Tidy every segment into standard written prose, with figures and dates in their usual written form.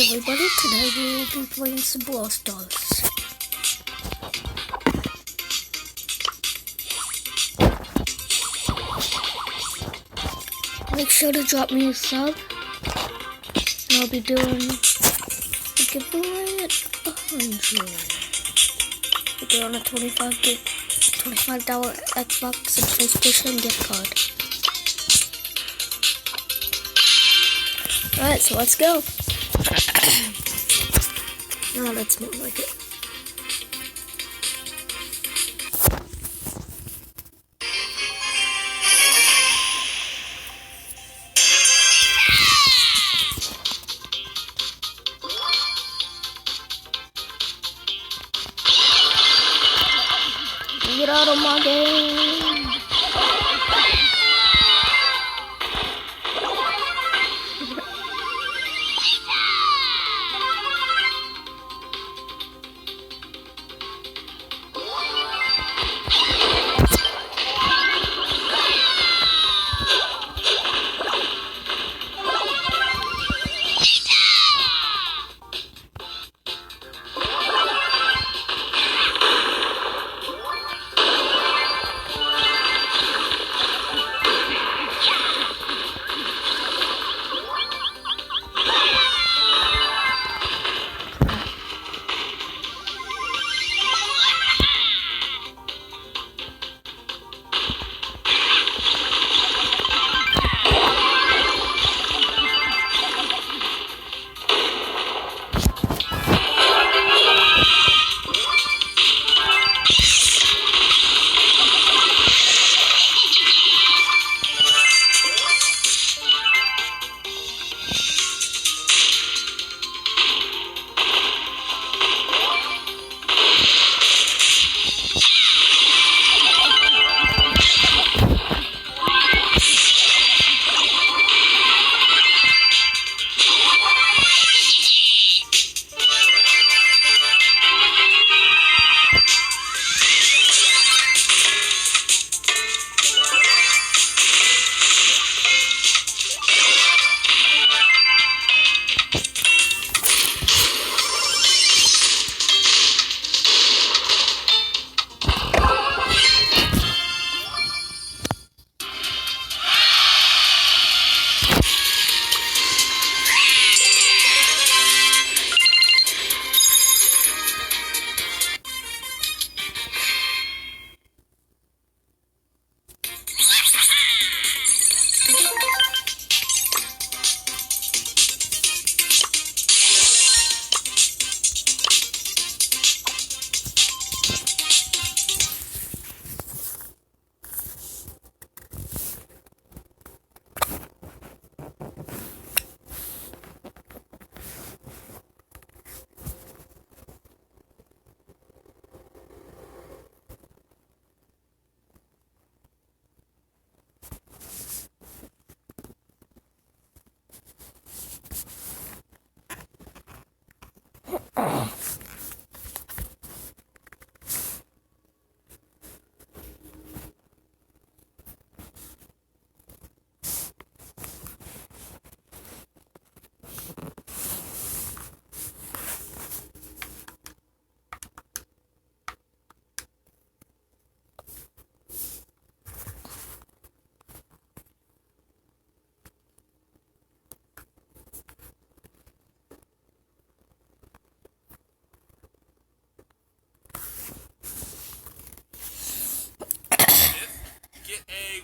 everybody, today we will be playing some Brawl Stars. Make sure to drop me a sub, and I'll be doing a giveaway at 100. We're doing a $25 Xbox and PlayStation gift card. Alright, so let's go. Now let's move like it. Get out of my game.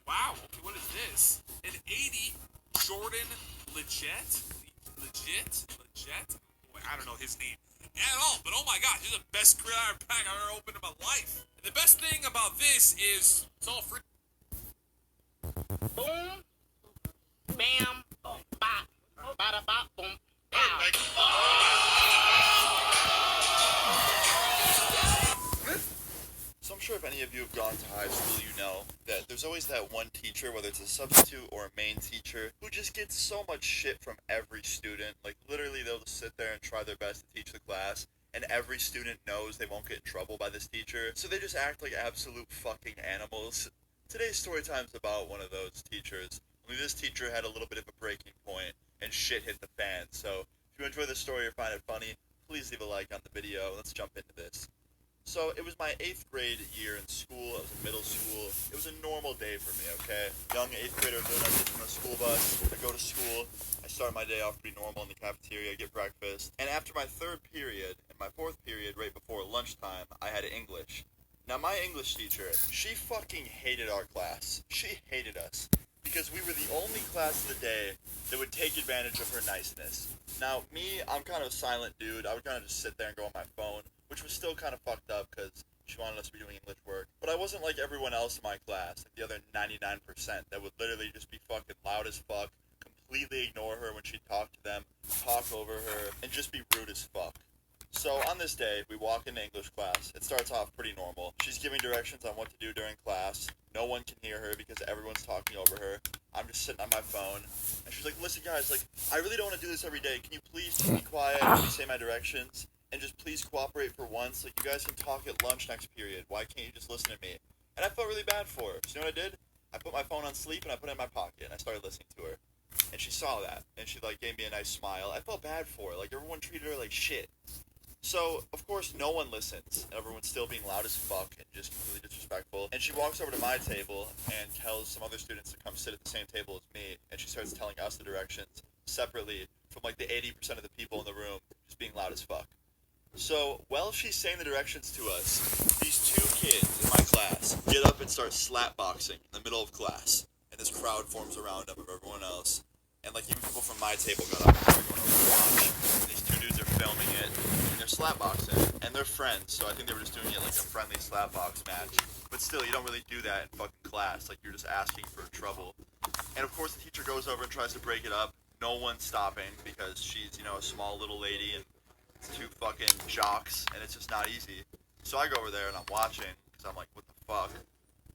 Wow, okay, what is this? An 80 Jordan Legit? I don't know his name at all, but oh my god, this is the best career pack I've ever opened in my life. And the best thing about this is it's all free. Boom, bam, bop, bada bop, boom, pow. So I'm sure if any of you have gone to high school, you know that there's always that one teacher, whether it's a substitute or a main teacher, who just gets so much shit from every student. Like, literally, they'll just sit there and try their best to teach the class, and every student knows they won't get in trouble by this teacher, so they just act like absolute fucking animals. Today's story time's about one of those teachers. I mean, this teacher had a little bit of a breaking point, and shit hit the fan, so If you enjoy this story or find it funny, please leave a like on the video. Let's jump into this. So it was my 8th grade year in school. I was in middle school. It was a normal day for me, okay? Young 8th grader doing I get from the school bus. I go to school. I start my day off pretty normal in the cafeteria. I get breakfast. And after my 3rd period and my 4th period right before lunchtime, I had English. Now my English teacher, she fucking hated our class. She hated us. Because we were the only class of the day that would take advantage of her niceness. Now, me, I'm kind of a silent dude. I would kind of just sit there and go on my phone, which was still kind of fucked up because she wanted us to be doing English work. But I wasn't like everyone else in my class, like the other 99% that would literally just be fucking loud as fuck, completely ignore her when she'd talk to them, talk over her, and just be rude as fuck. So on this day, we walk into English class. It starts off pretty normal. She's giving directions on what to do during class. No one can hear her because everyone's talking over her. I'm just sitting on my phone. And she's like, listen guys, like, I really don't want to do this every day. Can you please just be quiet when you say my directions? And just please cooperate for once. Like, you guys can talk at lunch next period. Why can't you just listen to me? And I felt really bad for her. So you know what I did? I put my phone on sleep and I put it in my pocket. And I started listening to her. And she saw that. And she, like, gave me a nice smile. I felt bad for her. Like, everyone treated her like shit. So, of course, no one listens. Everyone's still being loud as fuck and just completely disrespectful. And she walks over to my table and tells some other students to come sit at the same table as me. And she starts telling us the directions separately from, like, the 80% of the people in the room just being loud as fuck. So, while she's saying the directions to us, these 2 kids in my class get up and start slapboxing in the middle of class. And this crowd forms around them of everyone else. And, like, even people from my table got up and started going over to watch. And these 2 dudes are filming it. Slapboxing, and they're friends, so I think they were just doing it like a friendly slapbox match. But still, you don't really do that in fucking class. Like, you're just asking for trouble. And of course, the teacher goes over and tries to break it up. No one's stopping because she's, you know, a small little lady and it's 2 fucking jocks, and it's just not easy. So I go over there and I'm watching because I'm like, what the fuck?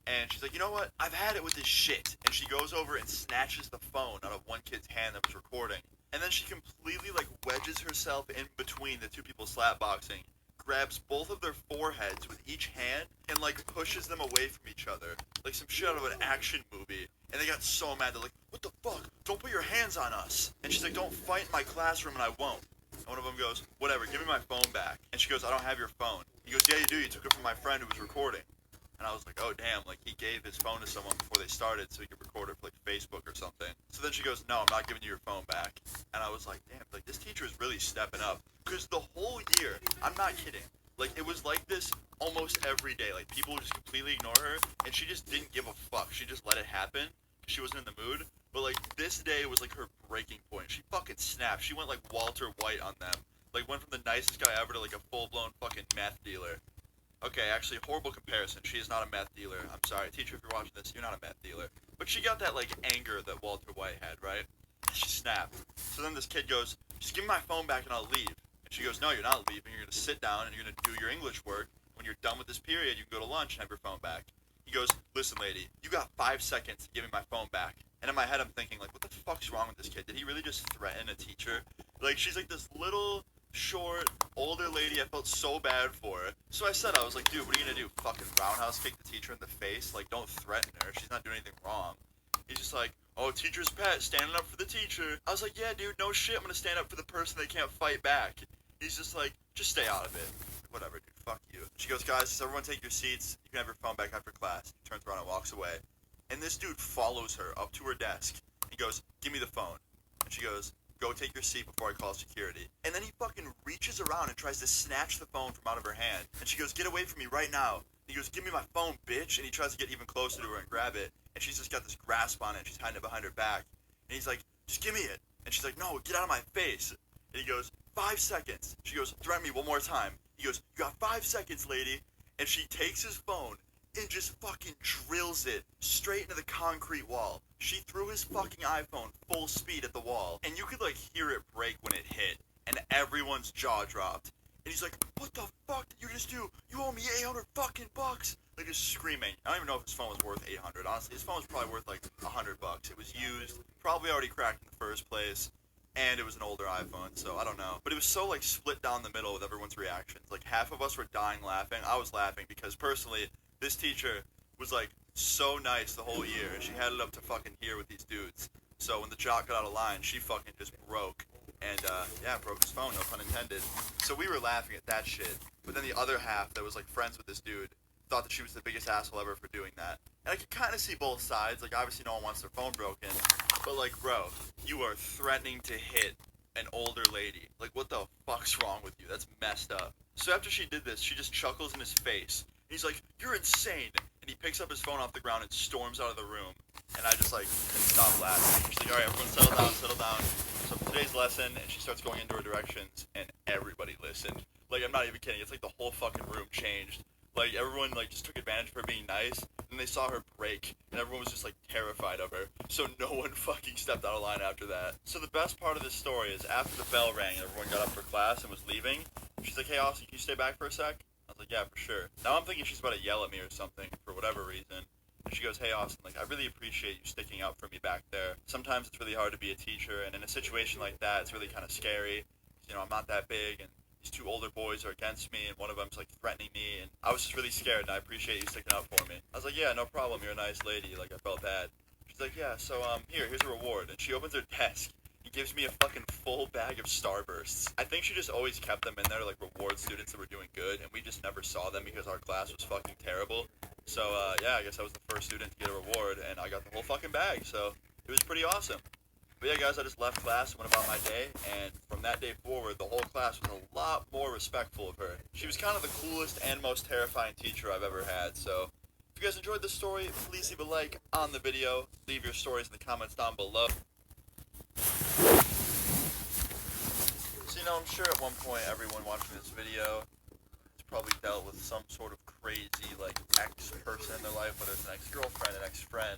And she's like, you know what? I've had it with this shit. And she goes over and snatches the phone out of one kid's hand that was recording. And then she completely, like, wedges herself in between the 2 people slapboxing, grabs both of their foreheads with each hand, and, like, pushes them away from each other. Like some shit out of an action movie. And they got so mad, they're like, what the fuck? Don't put your hands on us. And she's like, don't fight in my classroom and I won't. And one of them goes, whatever, give me my phone back. And she goes, I don't have your phone. He goes, yeah, you do. You took it from my friend who was recording. And I was like, oh, damn, like, he gave his phone to someone before they started so he could record it for, like, Facebook or something. So then she goes, no, I'm not giving you your phone back. And I was like, damn, like, this teacher is really stepping up. Because the whole year, I'm not kidding, like, it was like this almost every day. Like, people would just completely ignore her, and she just didn't give a fuck. She just let it happen. She wasn't in the mood. But, like, this day was, like, her breaking point. She fucking snapped. She went, like, Walter White on them. Like, went from the nicest guy ever to, like, a full-blown fucking meth dealer. Okay, actually, horrible comparison. She is not a meth dealer. I'm sorry. Teacher, if you're watching this, you're not a meth dealer. But she got that, like, anger that Walter White had, right? She snapped. So then this kid goes, just give me my phone back and I'll leave. And she goes, no, you're not leaving. You're going to sit down and you're going to do your English work. When you're done with this period, you can go to lunch and have your phone back. He goes, listen, lady, you got 5 seconds to give me my phone back. And in my head, I'm thinking, like, what the fuck's wrong with this kid? Did he really just threaten a teacher? Like, she's like this little, short, older lady. I felt so bad for her. So I said, I was like, dude, what are you gonna do? Fucking roundhouse kick the teacher in the face? Like, don't threaten her. She's not doing anything wrong. He's just like, oh, teacher's pet, standing up for the teacher. I was like, yeah, dude, no shit. I'm gonna stand up for the person that can't fight back. He's just like, just stay out of it. Whatever, dude, fuck you. She goes, guys, everyone take your seats. You can have your phone back after class. He turns around and walks away. And this dude follows her up to her desk. He goes, give me the phone. And she goes, go take your seat before I call security. And then he fucking reaches around and tries to snatch the phone from out of her hand. And she goes, get away from me right now. And he goes, give me my phone, bitch. And he tries to get even closer to her and grab it. And she's just got this grasp on it. And she's hiding it behind her back. And he's like, just give me it. And she's like, no, get out of my face. And he goes, 5 seconds. She goes, threaten me one more time. He goes, you got 5 seconds, lady. And she takes his phone and just fucking drills it straight into the concrete wall. She threw his fucking iPhone full speed at the wall, and you could, like, hear it break when it hit, and everyone's jaw dropped. And he's like, what the fuck did you just do? You owe me 800 fucking bucks! Like, just screaming. I don't even know if his phone was worth 800, honestly. His phone was probably worth, like, 100 bucks. It was used, probably already cracked in the first place, and it was an older iPhone, so I don't know. But it was so, like, split down the middle with everyone's reactions. Like, half of us were dying laughing. I was laughing because, personally, this teacher was, like, so nice the whole year. She had it up to fucking here with these dudes. So when the jock got out of line, she fucking just broke. and yeah, broke his phone, no pun intended. So we were laughing at that shit. But then the other half that was like friends with this dude thought that she was the biggest asshole ever for doing that. And I could kind of see both sides. Like, obviously no one wants their phone broken, but like, bro, you are threatening to hit an older lady. Like, what the fuck's wrong with you? That's messed up. So after she did this, she just chuckles in his face. And he's like, "You're insane." And he picks up his phone off the ground and storms out of the room. And I just like couldn't stop laughing. She's like, "All right, everyone settle down, settle down." So for today's lesson, and she starts going into her directions, and everybody listened. Like, I'm not even kidding. It's like the whole fucking room changed. Like, everyone, like, just took advantage of her being nice, and they saw her break, and everyone was just, like, terrified of her. So no one fucking stepped out of line after that. So the best part of this story is after the bell rang and everyone got up for class and was leaving, she's like, "Hey, Austin, can you stay back for a sec?" I was like, "Yeah, for sure." Now I'm thinking she's about to yell at me or something, for whatever reason. And she goes, "Hey, Austin, like, I really appreciate you sticking up for me back there. Sometimes it's really hard to be a teacher, and in a situation like that, it's really kind of scary. You know, I'm not that big, and these two older boys are against me, and one of them's like threatening me, and I was just really scared, and I appreciate you sticking up for me." I was like, "Yeah, no problem, you're a nice lady." Like, I felt bad. She's like, "Yeah, so here's a reward." And she opens her desk and gives me a fucking full bag of Starbursts. I think she just always kept them in there to like reward students that were doing good, and we just never saw them because our class was fucking terrible. So yeah, I guess I was the first student to get a reward, and I got the whole fucking bag, so it was pretty awesome. But yeah, guys, I just left class and went about my day, and from that day forward, the whole class was a lot more respectful of her. She was kind of the coolest and most terrifying teacher I've ever had. So if you guys enjoyed this story, please leave a like on the video. Leave your stories in the comments down below. So, you know, I'm sure at one point everyone watching this video has probably dealt with some sort of crazy, like, ex-person in their life, whether it's an ex-girlfriend, an ex-friend,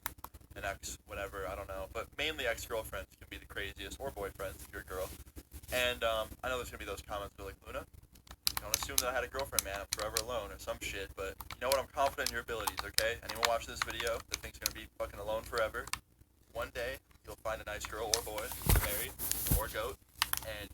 an ex whatever, I don't know, but mainly ex-girlfriends can be the craziest, or boyfriends if you're a girl. And I know there's gonna be those comments that are like, "Luna, don't assume that I had a girlfriend, man, I'm forever alone," or some shit. But you know what, I'm confident in your abilities, okay? Anyone watching this video that thinks you're gonna be fucking alone forever, one day you'll find a nice girl or boy, married, or goat, and